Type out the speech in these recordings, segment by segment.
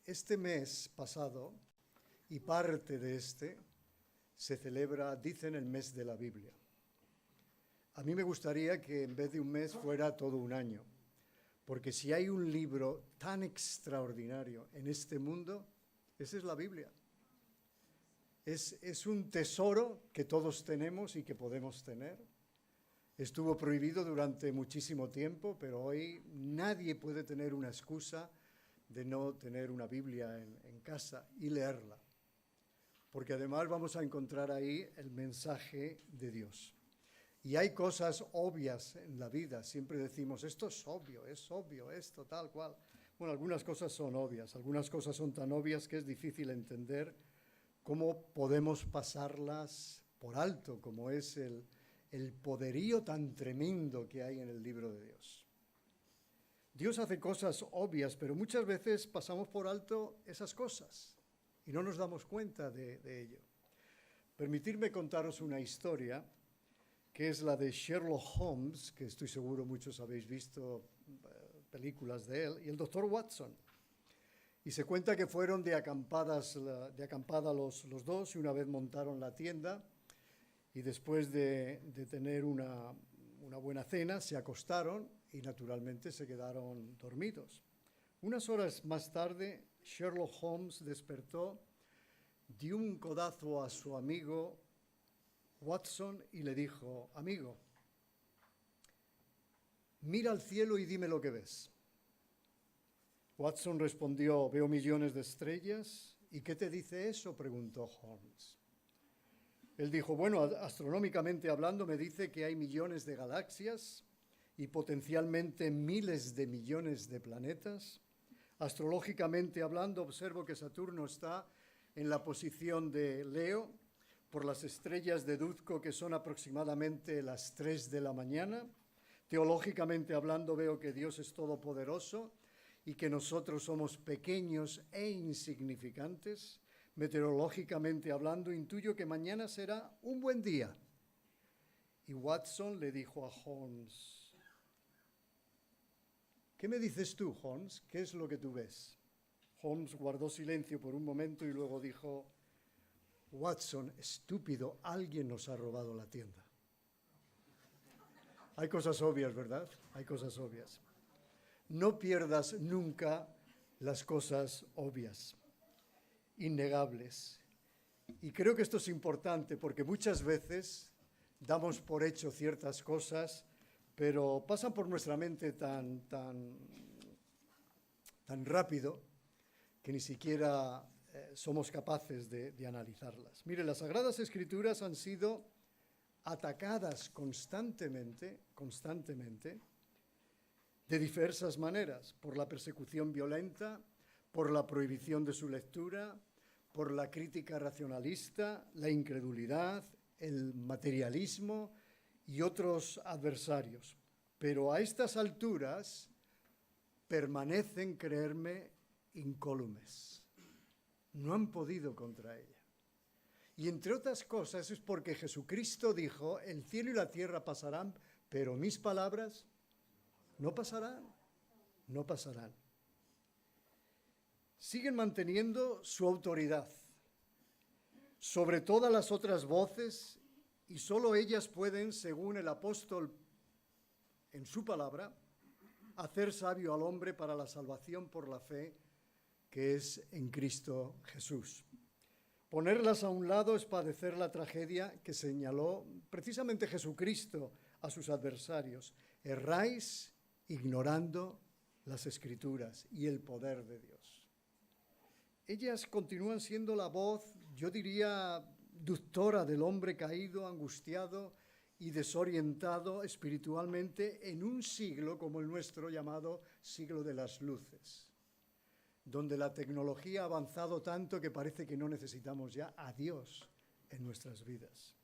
Este mes pasado y parte de este se celebra, dicen, el mes de la Biblia. A mí me gustaría que en vez de un mes fuera todo un año, porque si hay un libro tan extraordinario en este mundo, esa es la Biblia. Es un tesoro que todos tenemos y que podemos tener. Estuvo prohibido durante muchísimo tiempo, pero hoy nadie puede tener una excusa de no tener una Biblia en casa y leerla, porque además vamos a encontrar ahí el mensaje de Dios. Y hay cosas obvias en la vida, siempre decimos, esto es obvio, esto tal cual. Bueno, algunas cosas son obvias, algunas cosas son tan obvias que es difícil entender cómo podemos pasarlas por alto, como es el poderío tan tremendo que hay en el libro de Dios. Dios hace cosas obvias, pero muchas veces pasamos por alto esas cosas y no nos damos cuenta de ello. Permitidme contaros una historia que es la de Sherlock Holmes, que estoy seguro muchos habéis visto películas de él, y el doctor Watson. Y se cuenta que fueron de acampada los dos y una vez montaron la tienda y después de tener una buena cena se acostaron y naturalmente se quedaron dormidos. Unas horas más tarde, Sherlock Holmes despertó, dio un codazo a su amigo Watson y le dijo, amigo, mira al cielo y dime lo que ves. Watson respondió, veo millones de estrellas. ¿Y qué te dice eso?, preguntó Holmes. Él dijo, bueno, astronómicamente hablando me dice que hay millones de galaxias y potencialmente miles de millones de planetas. Astrológicamente hablando observo que Saturno está en la posición de Leo. Por las estrellas deduzco que son aproximadamente las 3 de la mañana. Teológicamente hablando veo que Dios es todopoderoso y que nosotros somos pequeños e insignificantes. Meteorológicamente hablando, intuyo que mañana será un buen día. Y Watson le dijo a Holmes, ¿qué me dices tú, Holmes? ¿Qué es lo que tú ves? Holmes guardó silencio por un momento y luego dijo, Watson, estúpido, alguien nos ha robado la tienda. Hay cosas obvias, ¿verdad? Hay cosas obvias. No pierdas nunca las cosas obvias, innegables. Y creo que esto es importante porque muchas veces damos por hecho ciertas cosas, pero pasan por nuestra mente tan rápido que ni siquiera somos capaces de analizarlas. Mire, las Sagradas Escrituras han sido atacadas constantemente, de diversas maneras, por la persecución violenta, por la prohibición de su lectura, por la crítica racionalista, la incredulidad, el materialismo y otros adversarios. Pero a estas alturas permanecen, creerme, incólumes. No han podido contra ella. Y entre otras cosas es porque Jesucristo dijo, el cielo y la tierra pasarán, pero mis palabras no pasarán. Siguen manteniendo su autoridad sobre todas las otras voces y solo ellas pueden, según el apóstol en su palabra, hacer sabio al hombre para la salvación por la fe que es en Cristo Jesús. Ponerlas a un lado es padecer la tragedia que señaló precisamente Jesucristo a sus adversarios. Erráis ignorando las Escrituras y el poder de Dios. Ellas continúan siendo la voz, yo diría, ductora del hombre caído, angustiado y desorientado espiritualmente en un siglo como el nuestro llamado siglo de las luces, donde la tecnología ha avanzado tanto que parece que no necesitamos ya a Dios en nuestras vidas.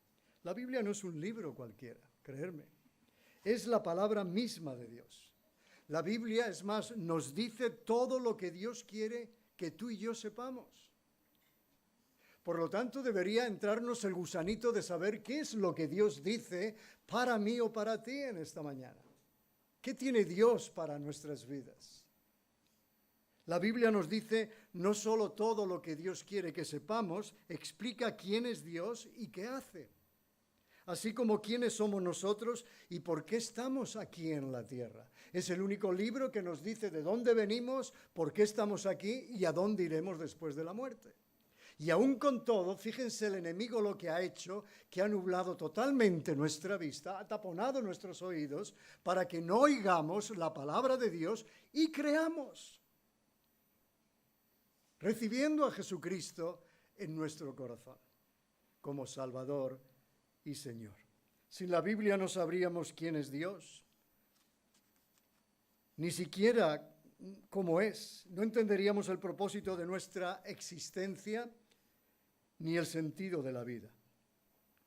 La Biblia no es un libro cualquiera, creerme. Es la palabra misma de Dios. La Biblia, es más, nos dice todo lo que Dios quiere que tú y yo sepamos. Por lo tanto, debería entrarnos el gusanito de saber qué es lo que Dios dice para mí o para ti en esta mañana. ¿Qué tiene Dios para nuestras vidas? La Biblia nos dice no solo todo lo que Dios quiere que sepamos, explica quién es Dios y qué hace, así como quiénes somos nosotros y por qué estamos aquí en la tierra. Es el único libro que nos dice de dónde venimos, por qué estamos aquí y a dónde iremos después de la muerte. Y aún con todo, fíjense el enemigo lo que ha hecho, que ha nublado totalmente nuestra vista, ha taponado nuestros oídos para que no oigamos la palabra de Dios y creamos, recibiendo a Jesucristo en nuestro corazón como Salvador y Señor. Sin la Biblia no sabríamos quién es Dios, ni siquiera cómo es. No entenderíamos el propósito de nuestra existencia ni el sentido de la vida.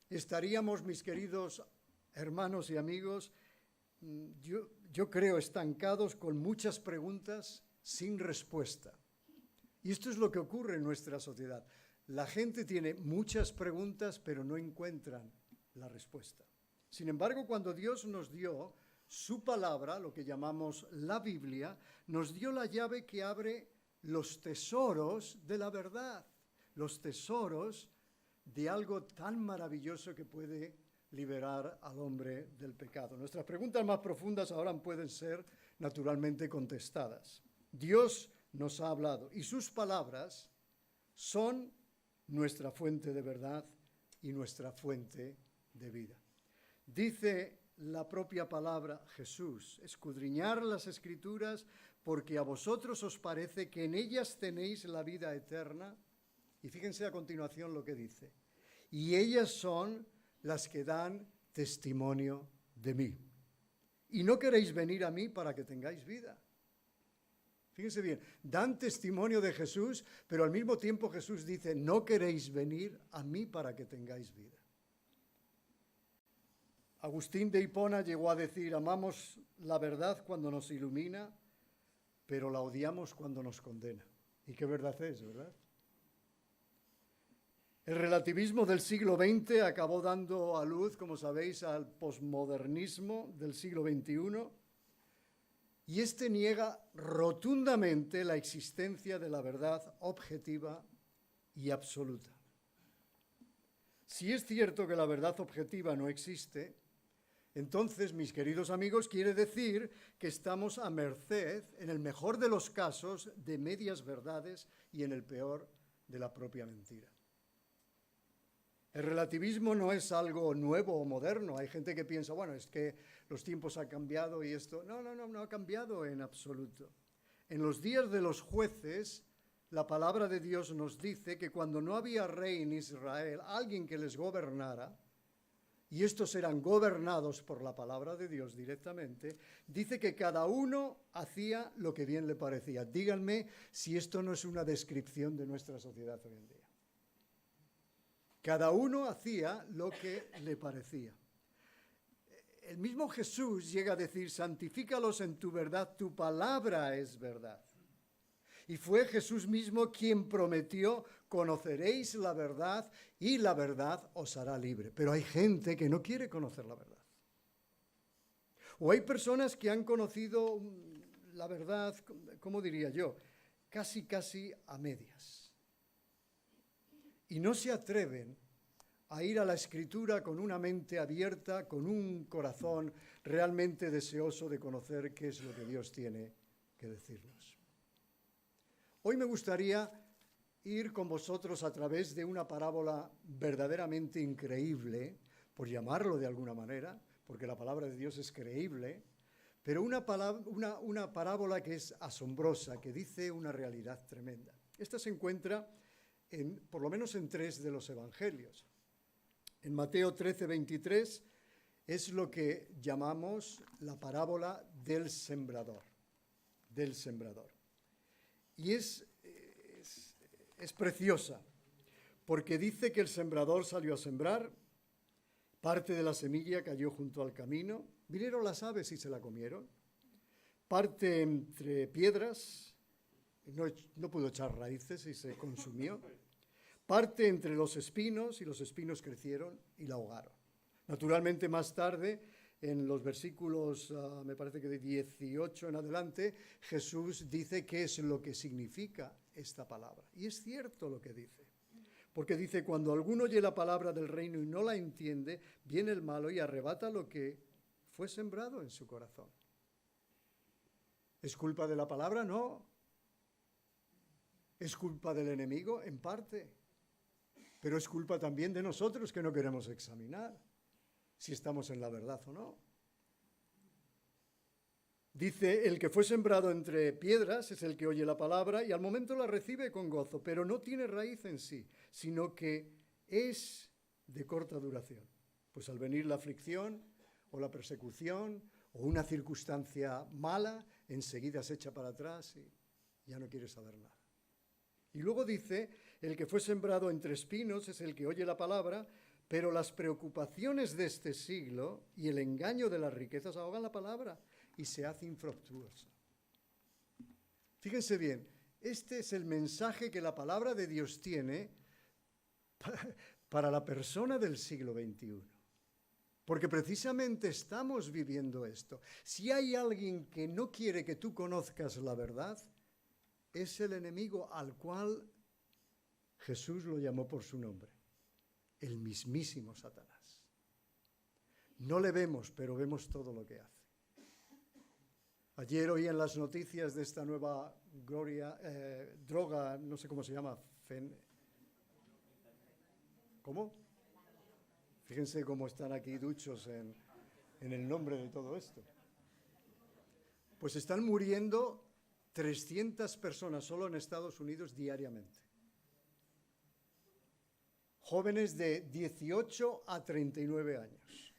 Estaríamos, mis queridos hermanos y amigos, yo creo, estancados con muchas preguntas sin respuesta. Y esto es lo que ocurre en nuestra sociedad. La gente tiene muchas preguntas, pero no encuentran la respuesta. Sin embargo, cuando Dios nos dio su palabra, lo que llamamos la Biblia, nos dio la llave que abre los tesoros de la verdad, los tesoros de algo tan maravilloso que puede liberar al hombre del pecado. Nuestras preguntas más profundas ahora pueden ser naturalmente contestadas. Dios nos ha hablado y sus palabras son nuestra fuente de verdad y nuestra fuente de vida. Dice la propia palabra Jesús: escudriñar las Escrituras porque a vosotros os parece que en ellas tenéis la vida eterna. Y fíjense a continuación lo que dice: y ellas son las que dan testimonio de mí. Y no queréis venir a mí para que tengáis vida. Fíjense bien, dan testimonio de Jesús, pero al mismo tiempo Jesús dice: no queréis venir a mí para que tengáis vida. Agustín de Hipona llegó a decir: amamos la verdad cuando nos ilumina, pero la odiamos cuando nos condena. ¿Y qué verdad es, verdad? El relativismo del siglo XX acabó dando a luz, como sabéis, al posmodernismo del siglo XXI, y este niega rotundamente la existencia de la verdad objetiva y absoluta. Si es cierto que la verdad objetiva no existe, entonces, mis queridos amigos, quiere decir que estamos a merced, en el mejor de los casos, de medias verdades y en el peor, de la propia mentira. El relativismo no es algo nuevo o moderno. Hay gente que piensa, bueno, es que los tiempos han cambiado y esto... No ha cambiado en absoluto. En los días de los jueces, la palabra de Dios nos dice que cuando no había rey en Israel, alguien que les gobernara, y estos eran gobernados por la palabra de Dios directamente, dice que cada uno hacía lo que bien le parecía. Díganme si esto no es una descripción de nuestra sociedad hoy en día. Cada uno hacía lo que le parecía. El mismo Jesús llega a decir: santifícalos en tu verdad, tu palabra es verdad. Y fue Jesús mismo quien prometió: conoceréis la verdad y la verdad os hará libre. Pero hay gente que no quiere conocer la verdad. O hay personas que han conocido la verdad, ¿cómo diría yo? Casi a medias. Y no se atreven a ir a la Escritura con una mente abierta, con un corazón realmente deseoso de conocer qué es lo que Dios tiene que decirnos. Hoy me gustaría ir con vosotros a través de una parábola verdaderamente increíble, por llamarlo de alguna manera, porque la palabra de Dios es creíble, pero una parábola que es asombrosa, que dice una realidad tremenda. Esta se encuentra por lo menos en 3 de los evangelios. En Mateo 13:23 es lo que llamamos la parábola del sembrador. Y es preciosa, porque dice que el sembrador salió a sembrar, parte de la semilla cayó junto al camino, vinieron las aves y se la comieron, parte entre piedras, no pudo echar raíces y se consumió, parte entre los espinos y los espinos crecieron y la ahogaron. Naturalmente, más tarde, en los versículos, me parece que de 18 en adelante, Jesús dice qué es lo que significa esta palabra. Y es cierto lo que dice. Porque dice, cuando alguno oye la palabra del reino y no la entiende, viene el malo y arrebata lo que fue sembrado en su corazón. ¿Es culpa de la palabra? No. ¿Es culpa del enemigo? En parte. Pero es culpa también de nosotros que no queremos examinar si estamos en la verdad o no. Dice, el que fue sembrado entre piedras es el que oye la palabra y al momento la recibe con gozo, pero no tiene raíz en sí, sino que es de corta duración. Pues al venir la aflicción o la persecución o una circunstancia mala, enseguida se echa para atrás y ya no quiere saber nada. Y luego dice, el que fue sembrado entre espinos es el que oye la palabra, pero las preocupaciones de este siglo y el engaño de las riquezas ahogan la palabra y se hace infructuosa. Fíjense bien, este es el mensaje que la palabra de Dios tiene para la persona del siglo XXI. Porque precisamente estamos viviendo esto. Si hay alguien que no quiere que tú conozcas la verdad, es el enemigo al cual Jesús lo llamó por su nombre, el mismísimo Satanás. No le vemos, pero vemos todo lo que hace. Ayer oí en las noticias de esta nueva droga, no sé cómo se llama, ¿cómo? Fíjense cómo están aquí duchos en el nombre de todo esto. Pues están muriendo 300 personas solo en Estados Unidos diariamente. Jóvenes de 18 a 39 años.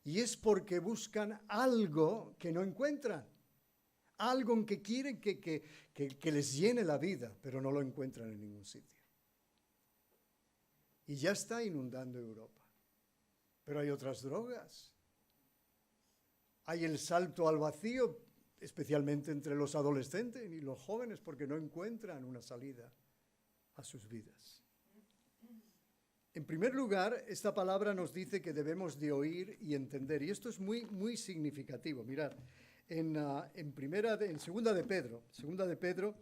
Y es porque buscan algo que no encuentran. Algo en que quieren que les llene la vida, pero no lo encuentran en ningún sitio. Y ya está inundando Europa. Pero hay otras drogas. Hay el salto al vacío, especialmente entre los adolescentes y los jóvenes, porque no encuentran una salida a sus vidas. En primer lugar, esta palabra nos dice que debemos de oír y entender, y esto es muy, muy significativo. Mirad, en segunda de Pedro,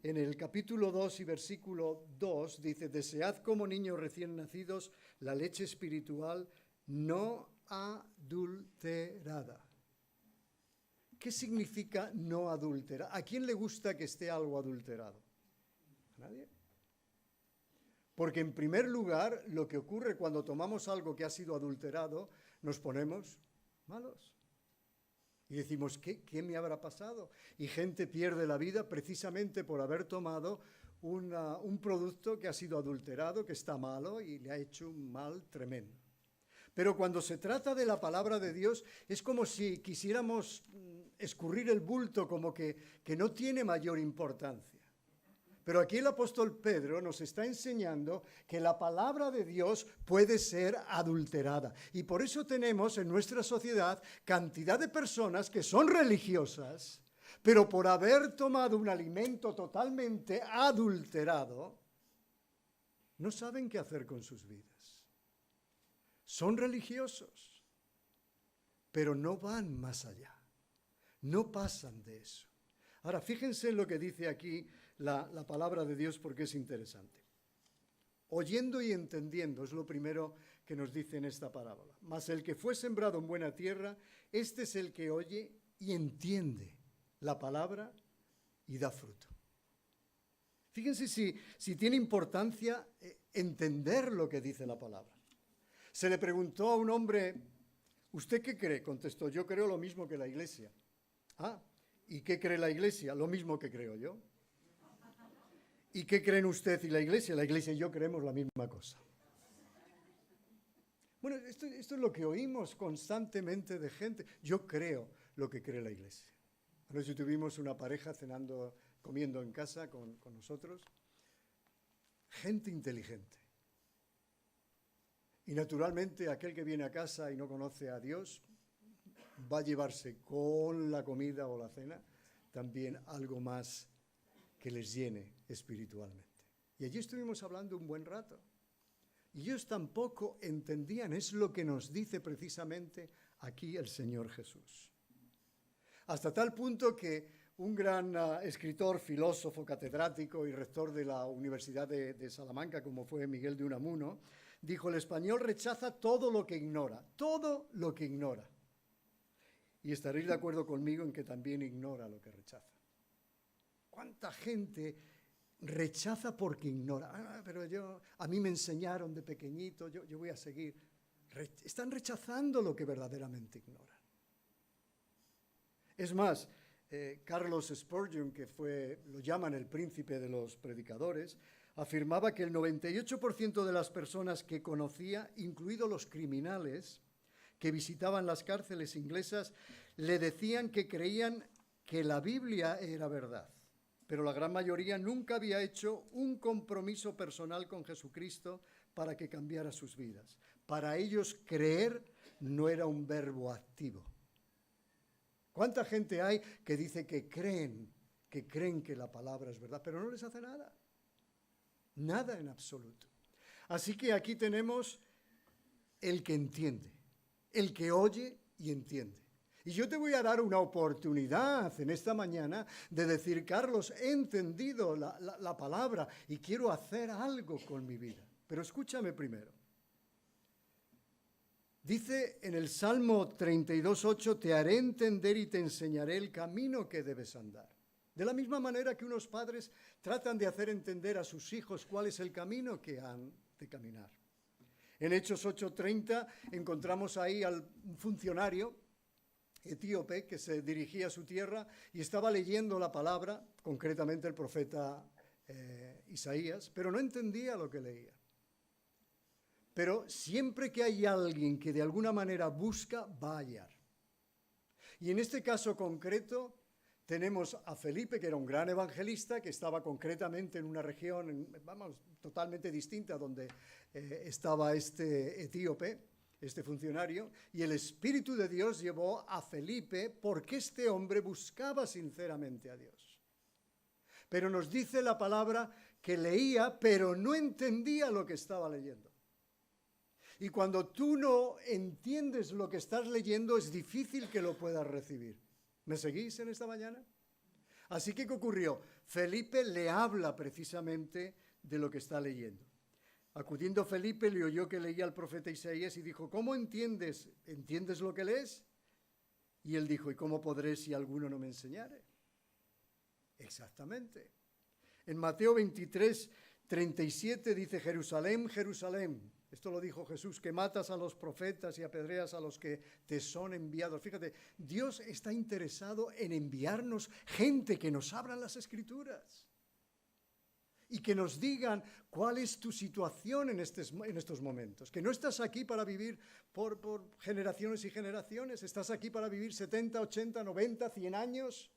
en el capítulo 2 y versículo 2, dice, desead como niños recién nacidos la leche espiritual no adulterada. ¿Qué significa no adulterada? ¿A quién le gusta que esté algo adulterado? ¿A nadie? Porque en primer lugar, lo que ocurre cuando tomamos algo que ha sido adulterado, nos ponemos malos. Y decimos, ¿qué me habrá pasado? Y gente pierde la vida precisamente por haber tomado un producto que ha sido adulterado, que está malo y le ha hecho un mal tremendo. Pero cuando se trata de la palabra de Dios, es como si quisiéramos escurrir el bulto, como que no tiene mayor importancia. Pero aquí el apóstol Pedro nos está enseñando que la palabra de Dios puede ser adulterada. Y por eso tenemos en nuestra sociedad cantidad de personas que son religiosas, pero por haber tomado un alimento totalmente adulterado, no saben qué hacer con sus vidas. Son religiosos, pero no van más allá. No pasan de eso. Ahora, fíjense en lo que dice aquí la palabra de Dios, porque es interesante. Oyendo y entendiendo es lo primero que nos dice en esta parábola. Mas el que fue sembrado en buena tierra, este es el que oye y entiende la palabra y da fruto. Fíjense si tiene importancia entender lo que dice la palabra. Se le preguntó a un hombre, ¿usted qué cree? Contestó, yo creo lo mismo que la iglesia. Ah, ¿y qué cree la iglesia? Lo mismo que creo yo. ¿Y qué creen usted y la iglesia? La iglesia y yo creemos la misma cosa. Bueno, esto es lo que oímos constantemente de gente. Yo creo lo que cree la iglesia. Anoche tuvimos una pareja comiendo en casa con nosotros. Gente inteligente. Y naturalmente aquel que viene a casa y no conoce a Dios va a llevarse con la comida o la cena también algo más que les llene espiritualmente. Y allí estuvimos hablando un buen rato. Y ellos tampoco entendían, es lo que nos dice precisamente aquí el Señor Jesús. Hasta tal punto que un gran escritor, filósofo, catedrático y rector de la Universidad de Salamanca, como fue Miguel de Unamuno, dijo: el español rechaza todo lo que ignora, todo lo que ignora. Y estaréis de acuerdo conmigo en que también ignora lo que rechaza. ¿Cuánta gente rechaza porque ignora? Pero a mí me enseñaron de pequeñito, yo voy a seguir. Están rechazando lo que verdaderamente ignoran. Es más, Carlos Spurgeon, que lo llaman el príncipe de los predicadores, afirmaba que el 98% de las personas que conocía, incluidos los criminales que visitaban las cárceles inglesas, le decían que creían que la Biblia era verdad, pero la gran mayoría nunca había hecho un compromiso personal con Jesucristo para que cambiara sus vidas. Para ellos, creer no era un verbo activo. ¿Cuánta gente hay que dice que creen que la palabra es verdad, pero no les hace nada? Nada en absoluto. Así que aquí tenemos el que entiende, el que oye y entiende. Y yo te voy a dar una oportunidad en esta mañana de decir: Carlos, he entendido la palabra y quiero hacer algo con mi vida. Pero escúchame primero. Dice en el Salmo 32:8: te haré entender y te enseñaré el camino que debes andar. De la misma manera que unos padres tratan de hacer entender a sus hijos cuál es el camino que han de caminar. En Hechos 8:30 encontramos ahí al funcionario etíope que se dirigía a su tierra y estaba leyendo la palabra, concretamente el profeta Isaías, pero no entendía lo que leía. Pero siempre que hay alguien que de alguna manera busca, va a hallar. Y en este caso concreto tenemos a Felipe, que era un gran evangelista, que estaba concretamente en una región, totalmente distinta a donde estaba este etíope, este funcionario, y el Espíritu de Dios llevó a Felipe porque este hombre buscaba sinceramente a Dios. Pero nos dice la palabra que leía, pero no entendía lo que estaba leyendo. Y cuando tú no entiendes lo que estás leyendo, es difícil que lo puedas recibir. ¿Me seguís en esta mañana? Así que, ¿qué ocurrió? Felipe le habla precisamente de lo que está leyendo. Acudiendo Felipe, le oyó que leía al profeta Isaías y dijo: ¿cómo entiendes? ¿Entiendes lo que lees? Y él dijo: ¿y cómo podré si alguno no me enseñare? Exactamente. En Mateo 23:37 dice: Jerusalén, Jerusalén. Esto lo dijo Jesús, que matas a los profetas y apedreas a los que te son enviados. Fíjate, Dios está interesado en enviarnos gente que nos abran las Escrituras y que nos digan cuál es tu situación en estos momentos. Que no estás aquí para vivir por generaciones y generaciones, estás aquí para vivir 70, 80, 90, 100 años.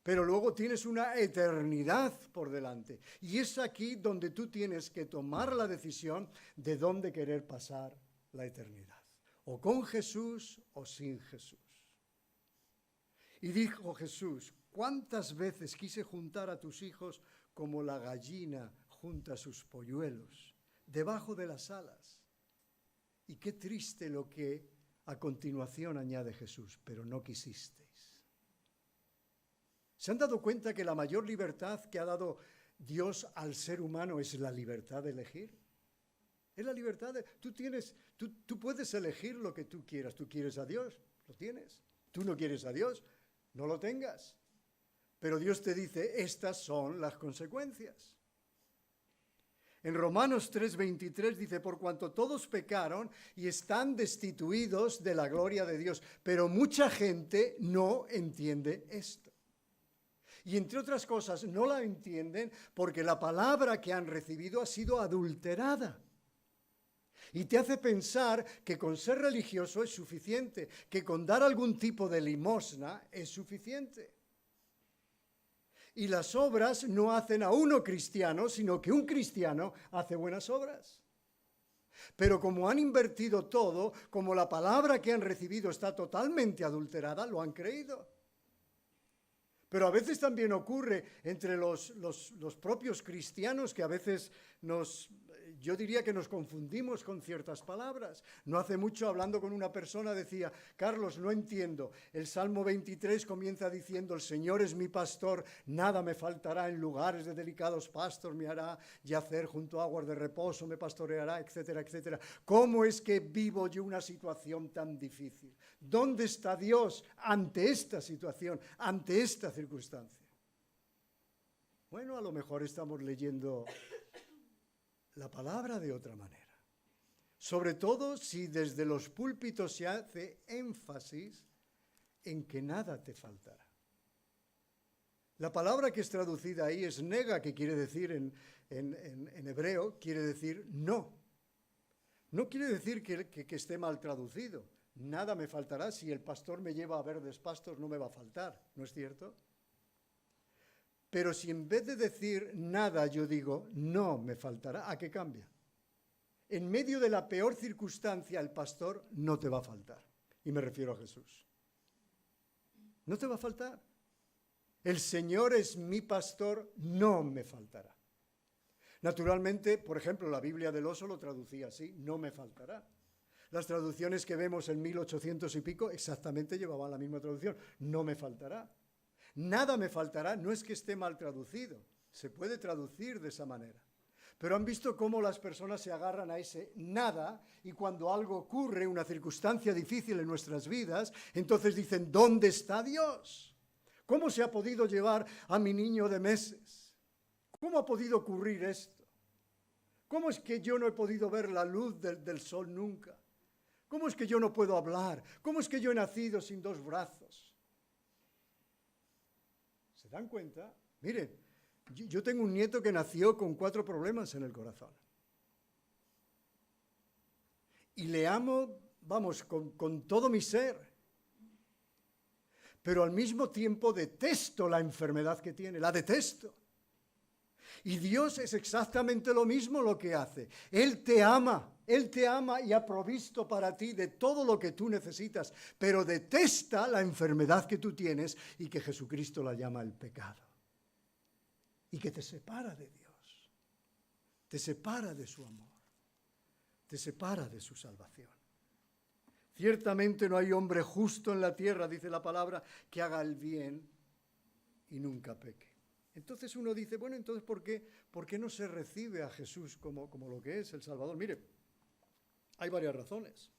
Pero luego tienes una eternidad por delante. Y es aquí donde tú tienes que tomar la decisión de dónde querer pasar la eternidad. O con Jesús o sin Jesús. Y dijo Jesús: ¿cuántas veces quise juntar a tus hijos como la gallina junta sus polluelos debajo de las alas? Y qué triste lo que a continuación añade Jesús: pero no quisiste. ¿Se han dado cuenta que la mayor libertad que ha dado Dios al ser humano es la libertad de elegir? Es la libertad de... Tú puedes elegir lo que tú quieras. Tú quieres a Dios, lo tienes. Tú no quieres a Dios, no lo tengas. Pero Dios te dice: estas son las consecuencias. En Romanos 3:23 dice: por cuanto todos pecaron y están destituidos de la gloria de Dios. Pero mucha gente no entiende esto. Y entre otras cosas no la entienden porque la palabra que han recibido ha sido adulterada. Y te hace pensar que con ser religioso es suficiente, que con dar algún tipo de limosna es suficiente. Y las obras no hacen a uno cristiano, sino que un cristiano hace buenas obras. Pero como han invertido todo, como la palabra que han recibido está totalmente adulterada, lo han creído. Pero a veces también ocurre entre los propios cristianos que a veces yo diría que nos confundimos con ciertas palabras. No hace mucho, hablando con una persona, decía: Carlos, no entiendo. El Salmo 23 comienza diciendo: el Señor es mi pastor, nada me faltará, en lugares de delicados pastos me hará yacer, junto a aguas de reposo me pastoreará, etcétera, etcétera. ¿Cómo es que vivo yo una situación tan difícil? ¿Dónde está Dios ante esta situación, ante esta circunstancia? Bueno, a lo mejor estamos leyendo la palabra de otra manera. Sobre todo si desde los púlpitos se hace énfasis en que nada te faltará. La palabra que es traducida ahí es nega, que quiere decir en hebreo, quiere decir no. No quiere decir que esté mal traducido. Nada me faltará, si el pastor me lleva a verdes pastos no me va a faltar, ¿no es cierto? Pero si en vez de decir nada yo digo no me faltará, ¿a qué cambia? En medio de la peor circunstancia el pastor no te va a faltar. Y me refiero a Jesús. No te va a faltar. El Señor es mi pastor, no me faltará. Naturalmente, por ejemplo, la Biblia del Oso lo traducía así: no me faltará. Las traducciones que vemos en 1800 y pico exactamente llevaban la misma traducción: no me faltará. Nada me faltará, no es que esté mal traducido, se puede traducir de esa manera. Pero han visto cómo las personas se agarran a ese nada, y cuando algo ocurre, una circunstancia difícil en nuestras vidas, entonces dicen: ¿dónde está Dios? ¿Cómo se ha podido llevar a mi niño de meses? ¿Cómo ha podido ocurrir esto? ¿Cómo es que yo no he podido ver la luz del sol nunca? ¿Cómo es que yo no puedo hablar? ¿Cómo es que yo he nacido sin dos brazos? ¿Se dan cuenta? Miren, yo tengo un nieto que nació con 4 problemas en el corazón. Y le amo, vamos, con todo mi ser. Pero al mismo tiempo detesto la enfermedad que tiene, la detesto. Y Dios es exactamente lo mismo lo que hace. Él te ama y ha provisto para ti de todo lo que tú necesitas, pero detesta la enfermedad que tú tienes y que Jesucristo la llama el pecado. Y que te separa de Dios, te separa de su amor, te separa de su salvación. Ciertamente no hay hombre justo en la tierra, dice la palabra, que haga el bien y nunca peque. Entonces uno dice: bueno, entonces ¿por qué no se recibe a Jesús como lo que es el Salvador? Mire, hay varias razones.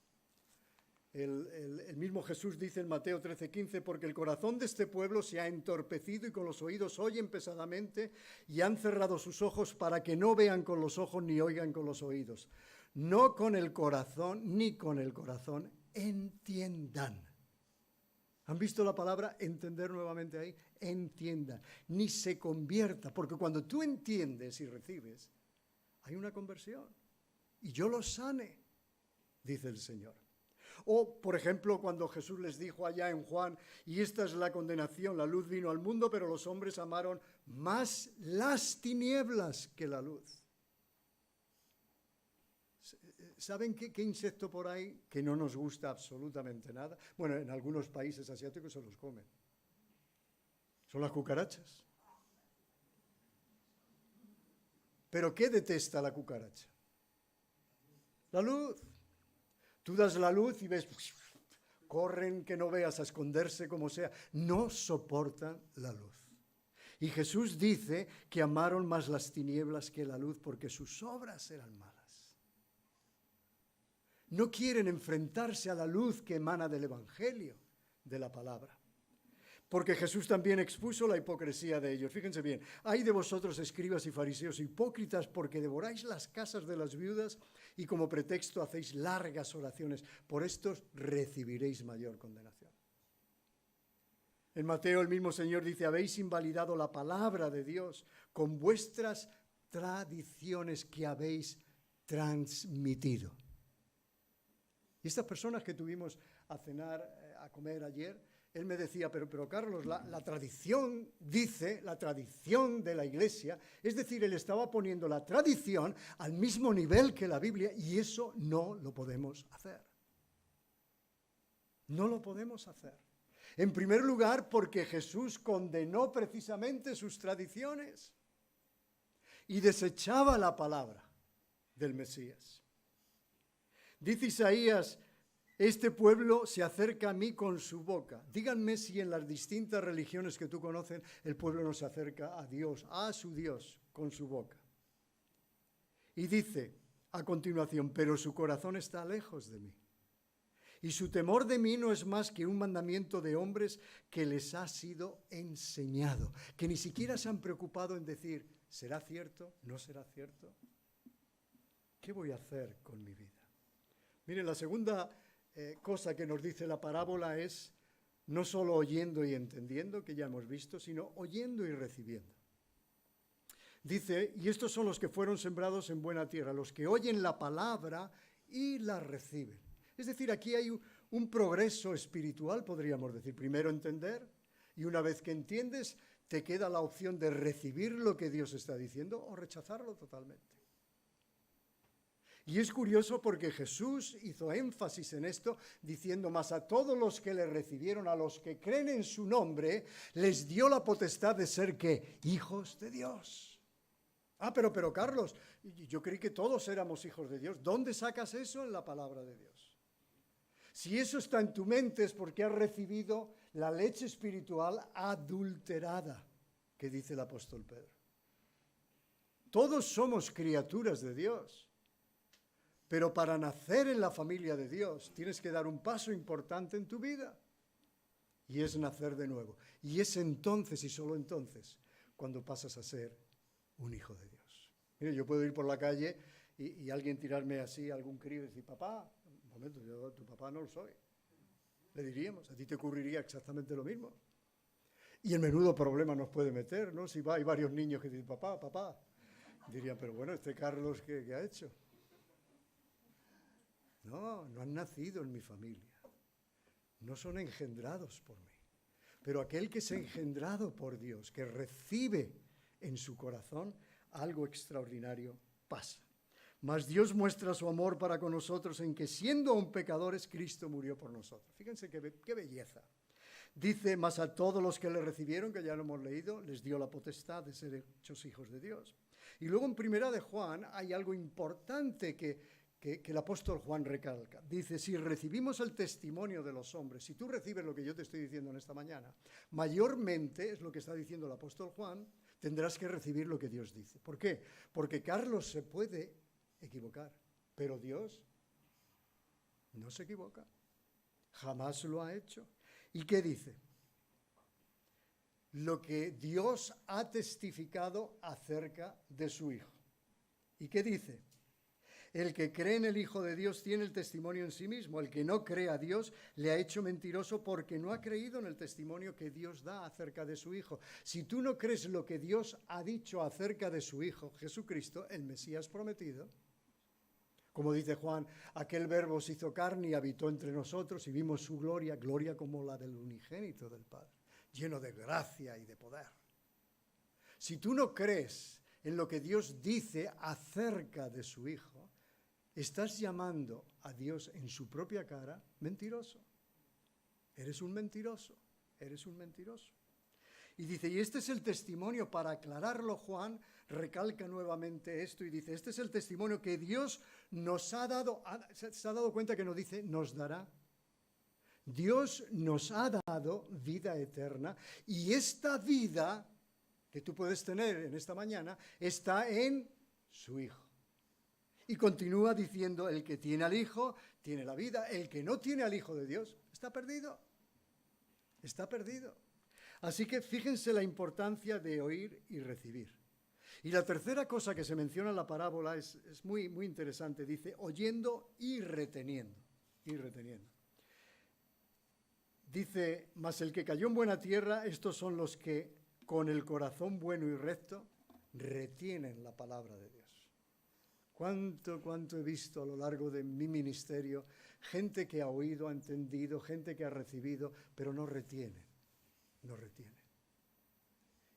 El mismo Jesús dice en Mateo 13:15: porque el corazón de este pueblo se ha entorpecido y con los oídos oyen pesadamente y han cerrado sus ojos para que no vean con los ojos ni oigan con los oídos. No con el corazón ni con el corazón entiendan. ¿Han visto la palabra entender nuevamente ahí? Entiendan, ni se convierta, porque cuando tú entiendes y recibes, hay una conversión. Y yo los sane, dice el Señor. O, por ejemplo, cuando Jesús les dijo allá en Juan: y esta es la condenación, la luz vino al mundo, pero los hombres amaron más las tinieblas que la luz. ¿Saben qué insecto por ahí que no nos gusta absolutamente nada? Bueno, en algunos países asiáticos se los comen. Son las cucarachas. ¿Pero qué detesta la cucaracha? La luz. Tú das la luz y ves, corren que no veas, a esconderse como sea. No soportan la luz. Y Jesús dice que amaron más las tinieblas que la luz porque sus obras eran malas. No quieren enfrentarse a la luz que emana del Evangelio, de la palabra. Porque Jesús también expuso la hipocresía de ellos. Fíjense bien: ay de vosotros, escribas y fariseos hipócritas, porque devoráis las casas de las viudas y como pretexto hacéis largas oraciones. Por estos recibiréis mayor condenación. En Mateo el mismo Señor dice: habéis invalidado la palabra de Dios con vuestras tradiciones que habéis transmitido. Y estas personas que tuvimos a cenar, a comer ayer, él me decía: pero Carlos, la tradición dice, la tradición de la Iglesia, es decir, él estaba poniendo la tradición al mismo nivel que la Biblia, y eso no lo podemos hacer. No lo podemos hacer. En primer lugar, porque Jesús condenó precisamente sus tradiciones y desechaba la palabra. del Mesías. Dice Isaías, este pueblo se acerca a mí con su boca. Díganme si en las distintas religiones que tú conoces, el pueblo no se acerca a Dios, a su Dios, con su boca. Y dice a continuación, pero su corazón está lejos de mí. Y su temor de mí no es más que un mandamiento de hombres que les ha sido enseñado, que ni siquiera se han preocupado en decir, ¿será cierto? ¿No será cierto? ¿Qué voy a hacer con mi vida? Miren, la segunda cosa que nos dice la parábola es no solo oyendo y entendiendo, que ya hemos visto, sino oyendo y recibiendo. Dice, y estos son los que fueron sembrados en buena tierra, los que oyen la palabra y la reciben. Es decir, aquí hay un progreso espiritual, podríamos decir. Primero entender, y una vez que entiendes, te queda la opción de recibir lo que Dios está diciendo o rechazarlo totalmente. Y es curioso porque Jesús hizo énfasis en esto, diciendo, mas a todos los que le recibieron, a los que creen en su nombre, les dio la potestad de ser, ¿qué? Hijos de Dios. Ah, pero Carlos, yo creí que todos éramos hijos de Dios. ¿Dónde sacas eso? En la palabra de Dios. Si eso está en tu mente es porque has recibido la leche espiritual adulterada, que dice el apóstol Pedro. Todos somos criaturas de Dios. Pero para nacer en la familia de Dios tienes que dar un paso importante en tu vida. Y es nacer de nuevo. Y es entonces y solo entonces cuando pasas a ser un hijo de Dios. Mire, yo puedo ir por la calle y alguien tirarme así, algún crío y decir, papá, un momento, yo tu papá no lo soy. Le diríamos, a ti te ocurriría exactamente lo mismo. Y el menudo problema nos puede meter, ¿no? Si hay varios niños que dicen, papá, papá. Dirían, pero bueno, este Carlos, ¿qué ha hecho? No, no han nacido en mi familia. No son engendrados por mí. Pero aquel que es engendrado por Dios, que recibe en su corazón, algo extraordinario pasa. Mas Dios muestra su amor para con nosotros en que siendo aún pecadores, Cristo murió por nosotros. Fíjense qué belleza. Dice, mas a todos los que le recibieron, que ya lo hemos leído, les dio la potestad de ser hechos hijos de Dios. Y luego en Primera de Juan hay algo importante que el apóstol Juan recalca. Dice, si recibimos el testimonio de los hombres, si tú recibes lo que yo te estoy diciendo en esta mañana, mayormente, es lo que está diciendo el apóstol Juan, tendrás que recibir lo que Dios dice. ¿Por qué? Porque Carlos se puede equivocar, pero Dios no se equivoca. Jamás lo ha hecho. ¿Y qué dice? Lo que Dios ha testificado acerca de su Hijo. ¿Y qué dice? El que cree en el Hijo de Dios tiene el testimonio en sí mismo. El que no cree a Dios le ha hecho mentiroso porque no ha creído en el testimonio que Dios da acerca de su Hijo. Si tú no crees lo que Dios ha dicho acerca de su Hijo, Jesucristo, el Mesías prometido, como dice Juan, aquel verbo se hizo carne y habitó entre nosotros y vimos su gloria, gloria como la del unigénito del Padre, lleno de gracia y de poder. Si tú no crees en lo que Dios dice acerca de su Hijo, estás llamando a Dios en su propia cara mentiroso. Eres un mentiroso, eres un mentiroso. Y dice, y este es el testimonio, para aclararlo Juan, recalca nuevamente esto y dice, este es el testimonio que Dios nos ha dado, se ha dado cuenta que nos dice, nos dará. Dios nos ha dado vida eterna y esta vida que tú puedes tener en esta mañana está en su Hijo. Y continúa diciendo, el que tiene al Hijo tiene la vida, el que no tiene al Hijo de Dios está perdido. Está perdido. Así que fíjense la importancia de oír y recibir. Y la tercera cosa que se menciona en la parábola es muy, muy interesante. Dice, oyendo y reteniendo. Y reteniendo. Dice, mas el que cayó en buena tierra, estos son los que con el corazón bueno y recto retienen la palabra de Dios. ¿Cuánto he visto a lo largo de mi ministerio? Gente que ha oído, ha entendido, gente que ha recibido, pero no retiene. No retiene.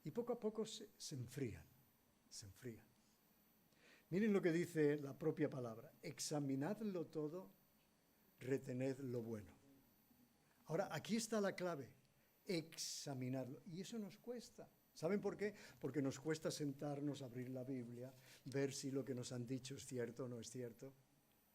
Y poco a poco se enfrían. Se enfrían. Miren lo que dice la propia palabra. Examinadlo todo, retened lo bueno. Ahora, aquí está la clave. Examinarlo. Y eso nos cuesta. ¿Saben por qué? Porque nos cuesta sentarnos, abrir la Biblia, ver si lo que nos han dicho es cierto o no es cierto.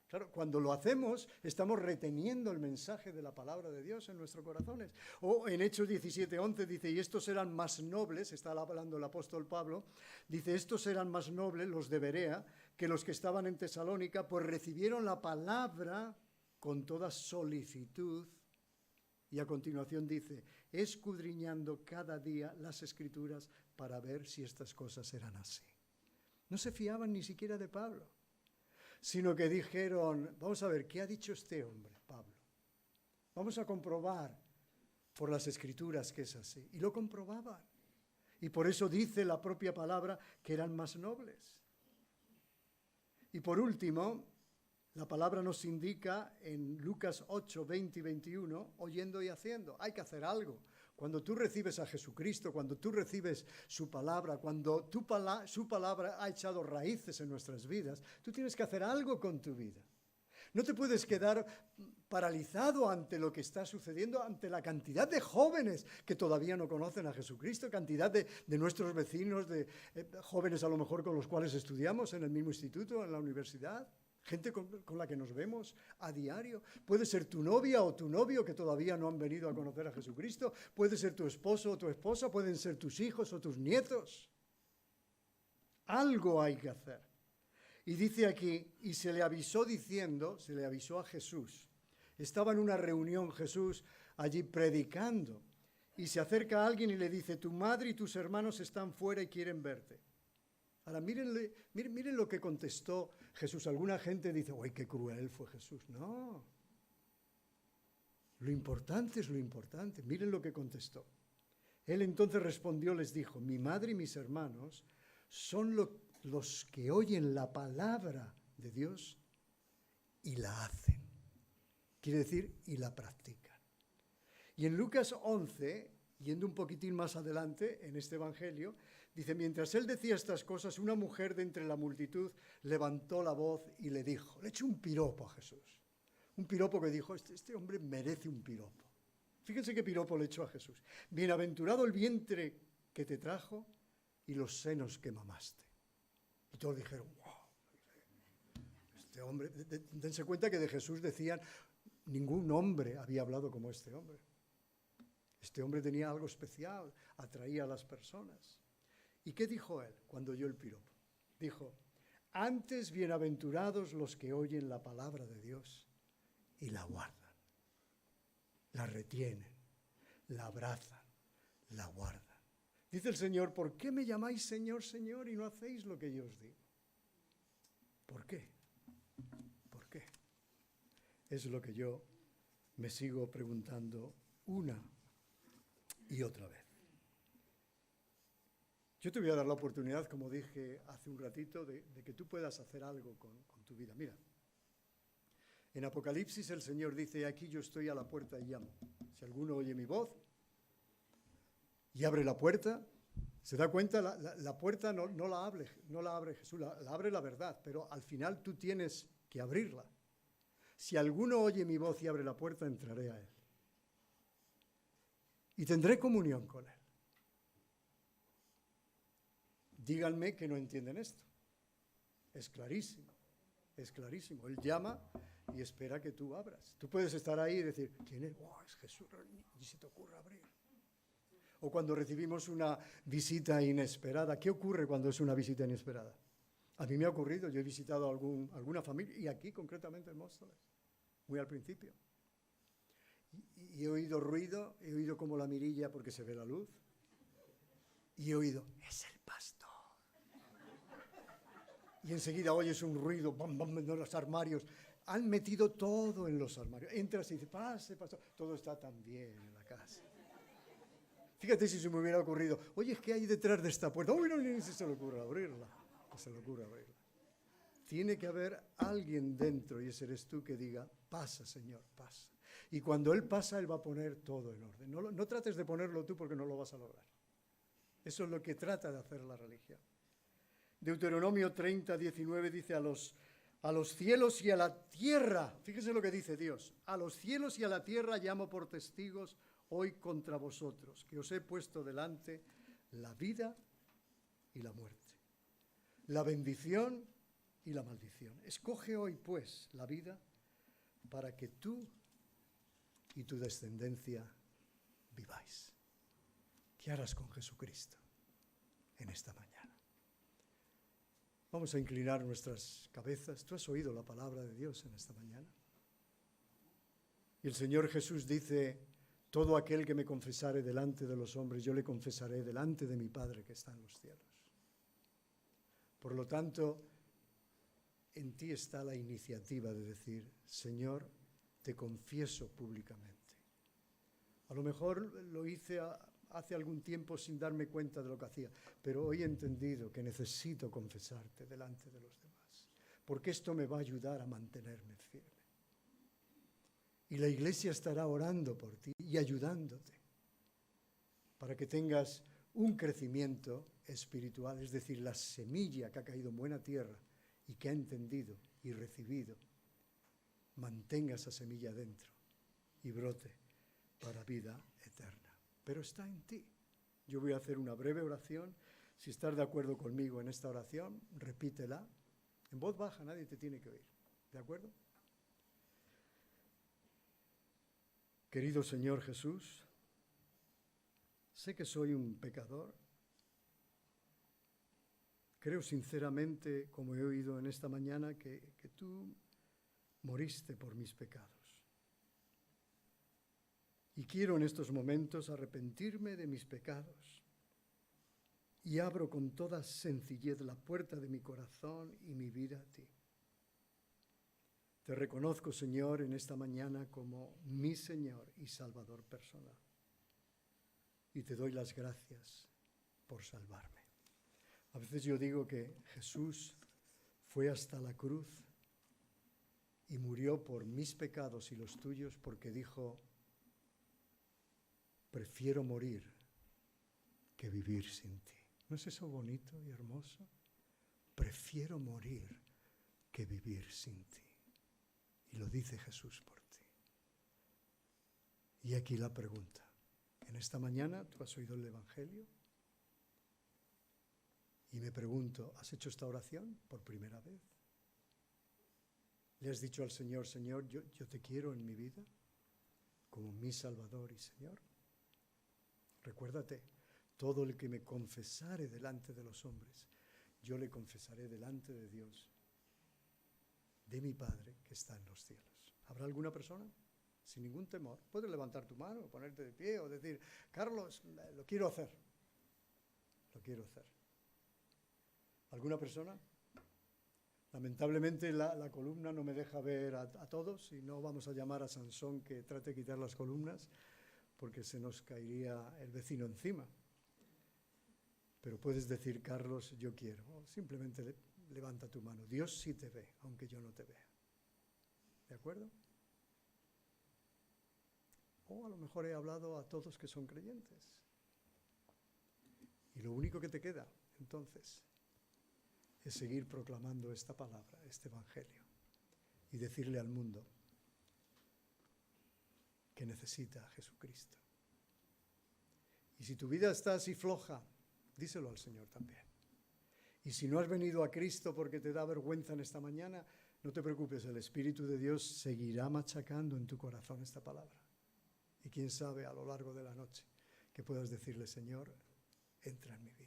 Claro, cuando lo hacemos, estamos reteniendo el mensaje de la palabra de Dios en nuestros corazones. O en Hechos 17:11 dice, y estos eran más nobles, está hablando el apóstol Pablo, dice, estos eran más nobles, los de Berea, que los que estaban en Tesalónica, pues recibieron la palabra con toda solicitud. Y a continuación dice, escudriñando cada día las Escrituras para ver si estas cosas eran así. No se fiaban ni siquiera de Pablo, sino que dijeron, vamos a ver, ¿qué ha dicho este hombre, Pablo? Vamos a comprobar por las Escrituras que es así. Y lo comprobaban. Y por eso dice la propia palabra que eran más nobles. Y por último, la palabra nos indica en Lucas 8, 20 y 21, oyendo y haciendo. Hay que hacer algo. Cuando tú recibes a Jesucristo, cuando tú recibes su palabra, cuando su palabra ha echado raíces en nuestras vidas, tú tienes que hacer algo con tu vida. No te puedes quedar paralizado ante lo que está sucediendo, ante la cantidad de jóvenes que todavía no conocen a Jesucristo, cantidad de nuestros vecinos, de jóvenes a lo mejor con los cuales estudiamos en el mismo instituto, en la universidad. Gente con la que nos vemos a diario. Puede ser tu novia o tu novio que todavía no han venido a conocer a Jesucristo. Puede ser tu esposo o tu esposa. Pueden ser tus hijos o tus nietos. Algo hay que hacer. Y dice aquí, y se le avisó diciendo, se le avisó a Jesús. Estaba en una reunión Jesús allí predicando. Y se acerca a alguien y le dice, tu madre y tus hermanos están fuera y quieren verte. Ahora, miren lo que contestó Jesús. Alguna gente dice, ¡ay, qué cruel fue Jesús! No. Lo importante es lo importante. Miren lo que contestó. Él entonces respondió, les dijo, mi madre y mis hermanos son los que oyen la palabra de Dios y la hacen. Quiere decir, y la practican. Y en Lucas 11, yendo un poquitín más adelante en este evangelio, dice, mientras él decía estas cosas, una mujer de entre la multitud levantó la voz y le dijo, le echó un piropo a Jesús. Un piropo que dijo, este hombre merece un piropo. Fíjense qué piropo le echó a Jesús. Bienaventurado el vientre que te trajo y los senos que mamaste. Y todos dijeron, wow, este hombre, dense cuenta que de Jesús decían, ningún hombre había hablado como este hombre. Este hombre tenía algo especial, atraía a las personas. ¿Y qué dijo él cuando oyó el piropo? Dijo, antes bienaventurados los que oyen la palabra de Dios y la guardan, la retienen, la abrazan, la guardan. Dice el Señor, ¿por qué me llamáis Señor, Señor y no hacéis lo que yo os digo? ¿Por qué? ¿Por qué? Es lo que yo me sigo preguntando una y otra vez. Yo te voy a dar la oportunidad, como dije hace un ratito, de que tú puedas hacer algo con tu vida. Mira, en Apocalipsis el Señor dice, aquí yo estoy a la puerta y llamo. Si alguno oye mi voz y abre la puerta, se da cuenta, la puerta no la abre Jesús, la abre la verdad, pero al final tú tienes que abrirla. Si alguno oye mi voz y abre la puerta, entraré a él. Y tendré comunión con él. Díganme que no entienden esto. Es clarísimo, es clarísimo. Él llama y espera que tú abras. Tú puedes estar ahí y decir, ¿quién es? Oh, es Jesús, y se te ocurre abrir. O cuando recibimos una visita inesperada. ¿Qué ocurre cuando es una visita inesperada? A mí me ha ocurrido, yo he visitado alguna familia, y aquí concretamente en Móstoles, muy al principio. Y he oído ruido, he oído como la mirilla porque se ve la luz, y he oído, es el pastor. Y enseguida oyes un ruido, bam, bam, en los armarios. Han metido todo en los armarios. Entras y dices, pase, pastor. Todo está tan bien en la casa. Fíjate si se me hubiera ocurrido, oye, ¿qué hay detrás de esta puerta? Uy, no, ni se le ocurre abrirla. No se le ocurre abrirla. Tiene que haber alguien dentro, y ese eres tú, que diga, pasa, Señor, pasa. Y cuando Él pasa, Él va a poner todo en orden. No trates de ponerlo tú porque no lo vas a lograr. Eso es lo que trata de hacer la religión. Deuteronomio 30, 19 dice, a los cielos y a la tierra, fíjense lo que dice Dios, a los cielos y a la tierra llamo por testigos hoy contra vosotros, que os he puesto delante la vida y la muerte, la bendición y la maldición. Escoge hoy, pues, la vida para que tú y tu descendencia viváis. ¿Qué harás con Jesucristo en esta mañana? Vamos a inclinar nuestras cabezas. ¿Tú has oído la palabra de Dios en esta mañana? Y el Señor Jesús dice: todo aquel que me confesare delante de los hombres, yo le confesaré delante de mi Padre que está en los cielos. Por lo tanto, en ti está la iniciativa de decir: Señor, te confieso públicamente. A lo mejor lo hice hace algún tiempo sin darme cuenta de lo que hacía, pero hoy he entendido que necesito confesarte delante de los demás, porque esto me va a ayudar a mantenerme firme. Y la Iglesia estará orando por ti y ayudándote para que tengas un crecimiento espiritual, es decir, la semilla que ha caído en buena tierra y que ha entendido y recibido, mantenga esa semilla dentro y brote para vida eterna. Pero está en ti. Yo voy a hacer una breve oración. Si estás de acuerdo conmigo en esta oración, repítela. En voz baja, nadie te tiene que oír. ¿De acuerdo? Querido Señor Jesús, sé que soy un pecador. Creo sinceramente, como he oído en esta mañana, que tú moriste por mis pecados. Y quiero en estos momentos arrepentirme de mis pecados. Y abro con toda sencillez la puerta de mi corazón y mi vida a ti. Te reconozco, Señor, en esta mañana como mi Señor y Salvador personal. Y te doy las gracias por salvarme. A veces yo digo que Jesús fue hasta la cruz y murió por mis pecados y los tuyos porque dijo: prefiero morir que vivir sin ti. ¿No es eso bonito y hermoso? Prefiero morir que vivir sin ti. Y lo dice Jesús por ti. Y aquí la pregunta. En esta mañana tú has oído el Evangelio. Y me pregunto, ¿has hecho esta oración por primera vez? ¿Le has dicho al Señor: Señor, yo te quiero en mi vida como mi Salvador y Señor? Recuérdate, todo el que me confesare delante de los hombres, yo le confesaré delante de Dios, de mi Padre que está en los cielos. ¿Habrá alguna persona? Sin ningún temor. Puedes levantar tu mano, ponerte de pie o decir: Carlos, lo quiero hacer. Lo quiero hacer. ¿Alguna persona? Lamentablemente la columna no me deja ver a todos y no vamos a llamar a Sansón que trate de quitar las columnas porque se nos caería el vecino encima. Pero puedes decir: Carlos, yo quiero. O simplemente levanta tu mano. Dios sí te ve, aunque yo no te vea. ¿De acuerdo? O a lo mejor he hablado a todos que son creyentes. Y lo único que te queda, entonces, es seguir proclamando esta palabra, este Evangelio, y decirle al mundo que necesita a Jesucristo. Y si tu vida está así floja, díselo al Señor también. Y si no has venido a Cristo porque te da vergüenza en esta mañana, no te preocupes, el Espíritu de Dios seguirá machacando en tu corazón esta palabra. Y quién sabe, a lo largo de la noche, que puedas decirle: Señor, entra en mi vida.